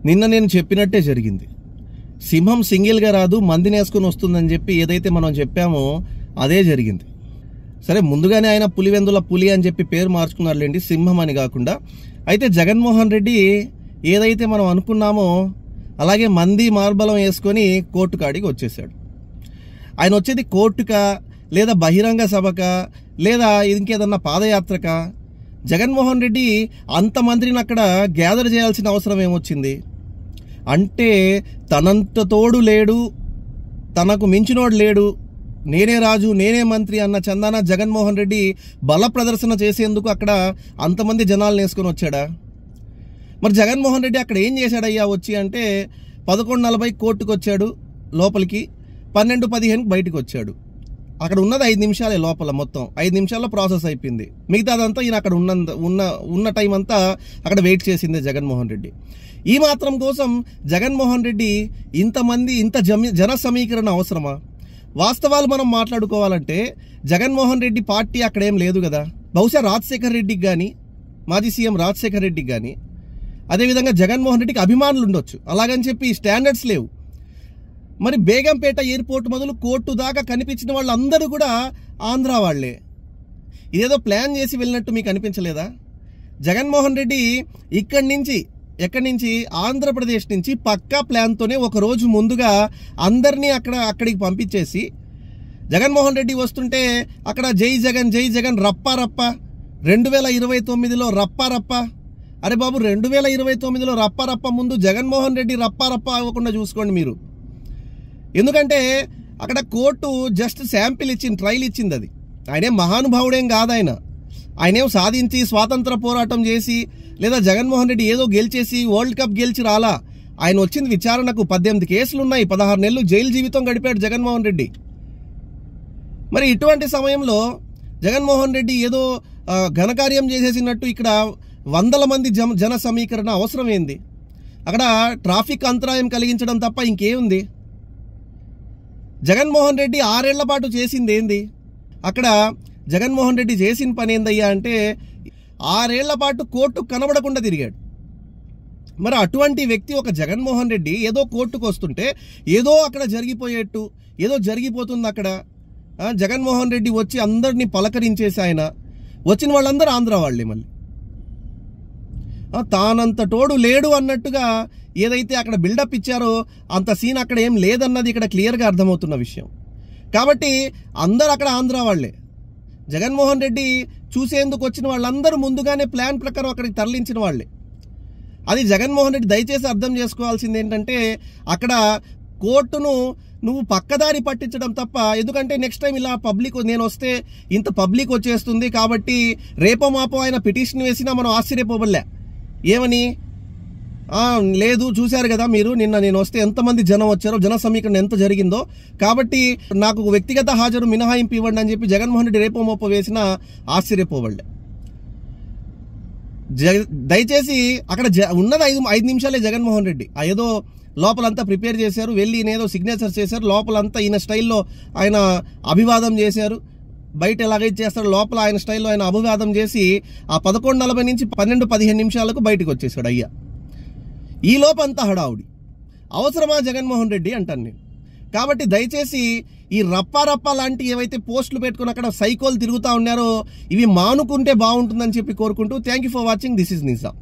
నిన్న నేను చెప్పినట్టే జరిగింది. సింహం సింగిల్గా రాదు, మందిని వేసుకుని వస్తుందని చెప్పి ఏదైతే మనం చెప్పామో అదే జరిగింది. సరే, ముందుగానే ఆయన పులివెందుల పులి అని చెప్పి పేరు మార్చుకున్నారులేండి, సింహం అని కాకుండా. అయితే జగన్మోహన్ రెడ్డి ఏదైతే మనం అనుకున్నామో అలాగే మంది మార్బలం వేసుకొని కోర్టు కాడికి వచ్చేసాడు. ఆయన వచ్చేది కోర్టుకా, లేదా బహిరంగ సభకా, లేదా ఇంకేదన్నా పాదయాత్రకా? జగన్మోహన్ రెడ్డి అంతమందిని అక్కడ గ్యాదర్ చేయాల్సిన అవసరం ఏమొచ్చింది? అంటే తనంత తోడు లేడు, తనకు మించినోడు లేడు, నేనే రాజు నేనే మంత్రి అన్న చందాన జగన్మోహన్ రెడ్డి బల ప్రదర్శన చేసేందుకు అక్కడ అంతమంది జనాలను వేసుకొని వచ్చాడా? మరి జగన్మోహన్ రెడ్డి అక్కడ ఏం చేశాడయ్యా వచ్చి అంటే 11:40 కోర్టుకు వచ్చాడు లోపలికి, 12:15 బయటకు వచ్చాడు. అక్కడ ఉన్నది 5 నిమిషాలే, లోపల మొత్తం 5 నిమిషాల్లో ప్రాసెస్ అయిపోయింది. మిగతాదంతా ఈయన అక్కడ ఉన్న టైం అంతా అక్కడ వెయిట్ చేసిందే జగన్మోహన్ రెడ్డి. ఈ మాత్రం కోసం జగన్మోహన్ రెడ్డి ఇంతమంది ఇంత జన సమీకరణ అవసరమా? వాస్తవాలు మనం మాట్లాడుకోవాలంటే జగన్మోహన్ రెడ్డి పార్టీ అక్కడేం లేదు కదా. బహుశా రాజశేఖర్ రెడ్డికి కానీ, మాజీ సీఎం రాజశేఖర్ రెడ్డికి కానీ, అదేవిధంగా జగన్మోహన్ రెడ్డికి అభిమానులు ఉండొచ్చు, అలాగని చెప్పి స్టాండర్డ్స్ లేవు. మరి బేగంపేట ఎయిర్పోర్ట్ మొదలు కోర్టు దాకా కనిపించిన వాళ్ళందరూ కూడా ఆంధ్ర వాళ్లే. ఇదేదో ప్లాన్ చేసి వెళ్ళినట్టు మీకు అనిపించలేదా? జగన్మోహన్ రెడ్డి ఎక్కడి నుంచి ఆంధ్రప్రదేశ్ నుంచి పక్కా ప్లాన్తోనే ఒక రోజు ముందుగా అందరినీ అక్కడికి పంపించేసి, జగన్మోహన్ రెడ్డి వస్తుంటే అక్కడ జై జగన్ రప్పా 2029లో రప్పా. అరే బాబు, 2029లో రప్పా ముందు జగన్మోహన్ రెడ్డి రప్పా అవ్వకుండా చూసుకోండి మీరు. ఎందుకంటే అక్కడ కోర్టు జస్ట్ శాంపిల్ ఇచ్చింది, ట్రయల్ ఇచ్చింది. అది ఆయనేం మహానుభావుడేం కాదు. ఆయనేం సాధించి స్వాతంత్ర పోరాటం చేసి, లేదా జగన్మోహన్ రెడ్డి ఏదో గెలిచేసి వరల్డ్ కప్ గెలిచి రాలా. ఆయన వచ్చింది విచారణకు. 18 కేసులు ఉన్నాయి, 16 నెలలు జైలు జీవితం గడిపాడు జగన్మోహన్ రెడ్డి. మరి ఇటువంటి సమయంలో జగన్మోహన్ రెడ్డి ఏదో ఘనకార్యం చేసేసినట్టు ఇక్కడ 100 మంది జన సమీకరణ అవసరం ఏంది? అక్కడ ట్రాఫిక్ అంతరాయం కలిగించడం తప్ప ఇంకేముంది? జగన్మోహన్ రెడ్డి 6 ఏళ్ల పాటు చేసింది ఏంది? అక్కడ జగన్మోహన్ రెడ్డి చేసిన పని ఏందయ్యా అంటే 6 ఏళ్ల పాటు కోర్టు కనబడకుండా తిరిగాడు. మరి అటువంటి వ్యక్తి ఒక జగన్మోహన్ రెడ్డి ఏదో కోర్టుకు వస్తుంటే ఏదో అక్కడ జరిగిపోయేట్టు, ఏదో జరిగిపోతుంది అక్కడ. జగన్మోహన్ రెడ్డి వచ్చి అందరినీ పలకరించేసి, ఆయన వచ్చిన వాళ్ళందరూ ఆంధ్ర వాళ్ళే. మళ్ళీ తానంత తోడు లేడు అన్నట్టుగా ఏదైతే అక్కడ బిల్డప్ ఇచ్చారో అంత సీన్ అక్కడ ఏం లేదన్నది ఇక్కడ క్లియర్గా అర్థమవుతున్న విషయం. కాబట్టి అందరూ అక్కడ ఆంధ్ర వాళ్లే. జగన్మోహన్ రెడ్డి చూసేందుకు వచ్చిన వాళ్ళందరూ ముందుగానే ప్లాన్ ప్రకారం అక్కడికి తరలించిన వాళ్లే. అది జగన్మోహన్ రెడ్డి దయచేసి అర్థం చేసుకోవాల్సింది ఏంటంటే, అక్కడ కోర్టును నువ్వు పక్కదారి పట్టించడం తప్ప. ఎందుకంటే నెక్స్ట్ టైం ఇలా నేను వస్తే ఇంత పబ్లిక్ వచ్చేస్తుంది కాబట్టి రేపో మాపో ఆయన పిటిషన్ వేసినా మనం ఆశ్చర్యపోబడలే. ఏమని? లేదు, చూశారు కదా మీరు, నిన్న నేను వస్తే ఎంతమంది జనం వచ్చారో, జన సమీకరణ ఎంత జరిగిందో, కాబట్టి నాకు వ్యక్తిగత హాజరు మినహాయింపు ఇవ్వండి అని చెప్పి జగన్మోహన్ రెడ్డి రేపో మోపో వేసినా ఆశ్చర్యపోబడలే. దయచేసి అక్కడ ఉన్నది 5 నిమిషాలే. జగన్మోహన్ రెడ్డి ఏదో లోపలంతా ప్రిపేర్ చేశారు, వెళ్ళి ఈయనేదో సిగ్నేచర్స్ చేశారు, లోపలంతా ఈయన స్టైల్లో ఆయన అభివాదం చేశారు. బయట ఎలాగైతే చేస్తాడు లోపల ఆయన స్టైల్లో ఆయన అభివాదం చేసి ఆ 11:40 నుంచి 12-15 నిమిషాలకు బయటకు వచ్చేసాడు అయ్యా. ఈ లోపంతా హడావుడి అవసరమా జగన్మోహన్ రెడ్డి అంటాను నేను. కాబట్టి దయచేసి ఈ రప్పా లాంటి ఏవైతే పోస్టులు పెట్టుకుని అక్కడ సైకోలు తిరుగుతూ ఉన్నారో ఇవి మానుకుంటే బాగుంటుందని చెప్పి కోరుకుంటూ thank you for watching. This is Nizam.